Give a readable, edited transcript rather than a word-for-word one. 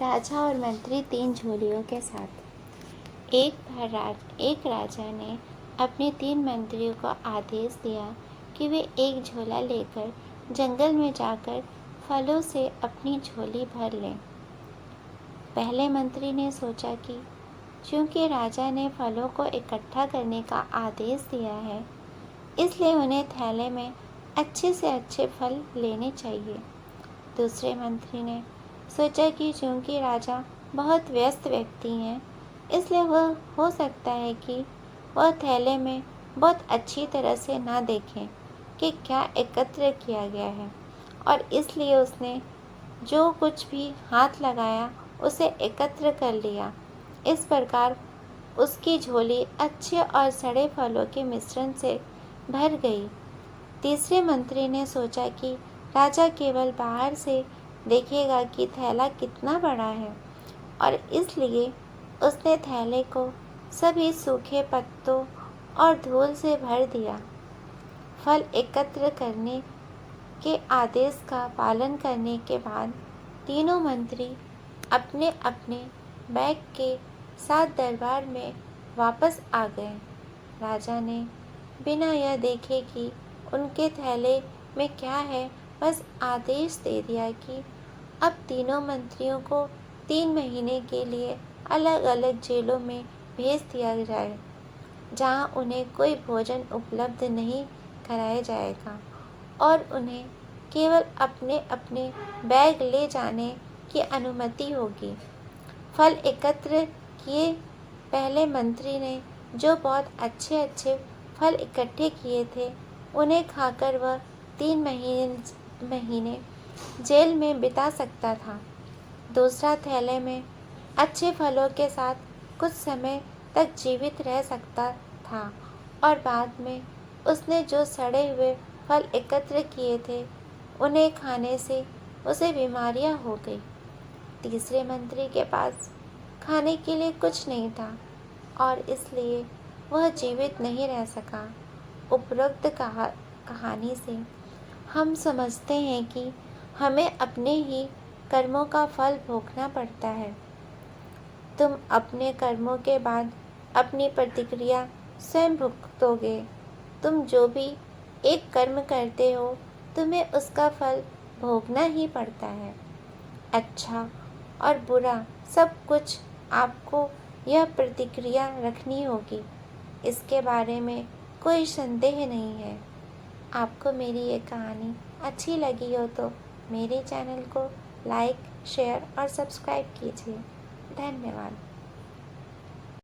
राजा और मंत्री 3 झोलियों के साथ। एक बार एक राजा ने अपने 3 मंत्रियों को आदेश दिया कि वे एक झोला लेकर जंगल में जाकर फलों से अपनी झोली भर लें। पहले मंत्री ने सोचा कि क्योंकि राजा ने फलों को इकट्ठा करने का आदेश दिया है, इसलिए उन्हें थैले में अच्छे से अच्छे फल लेने चाहिए। दूसरे मंत्री ने सोचा कि चूंकि राजा बहुत व्यस्त व्यक्ति हैं, इसलिए वह हो सकता है कि वह थैले में बहुत अच्छी तरह से ना देखें कि क्या एकत्र किया गया है, और इसलिए उसने जो कुछ भी हाथ लगाया उसे एकत्र कर लिया। इस प्रकार उसकी झोली अच्छे और सड़े फलों के मिश्रण से भर गई। तीसरे मंत्री ने सोचा कि राजा केवल बाहर से देखेगा कि थैला कितना बड़ा है, और इसलिए उसने थैले को सभी सूखे पत्तों और धूल से भर दिया। फल एकत्र करने के आदेश का पालन करने के बाद तीनों मंत्री अपने अपने बैग के साथ दरबार में वापस आ गए। राजा ने बिना यह देखे कि उनके थैले में क्या है, बस आदेश दे दिया कि अब तीनों मंत्रियों को 3 महीने के लिए अलग अलग जेलों में भेज दिया जाए, जहां उन्हें कोई भोजन उपलब्ध नहीं कराया जाएगा और उन्हें केवल अपने अपने बैग ले जाने की अनुमति होगी। फल एकत्र किए पहले मंत्री ने जो बहुत अच्छे अच्छे फल इकट्ठे किए थे, उन्हें खाकर वह 3 महीने जेल में बिता सकता था। दूसरा थैले में अच्छे फलों के साथ कुछ समय तक जीवित रह सकता था, और बाद में उसने जो सड़े हुए फल एकत्र किए थे, उन्हें खाने से उसे बीमारियां हो गई। तीसरे मंत्री के पास खाने के लिए कुछ नहीं था, और इसलिए वह जीवित नहीं रह सका। उपरोक्त कहानी से हम समझते हैं कि हमें अपने ही कर्मों का फल भोगना पड़ता है। तुम अपने कर्मों के बाद अपनी प्रतिक्रिया स्वयं भुगतोगे। तुम जो भी एक कर्म करते हो, तुम्हें उसका फल भोगना ही पड़ता है। अच्छा और बुरा सब कुछ आपको यह प्रतिक्रिया रखनी होगी, इसके बारे में कोई संदेह नहीं है। आपको मेरी ये कहानी अच्छी लगी हो तो मेरे चैनल को लाइक, शेयर और सब्सक्राइब कीजिए। धन्यवाद।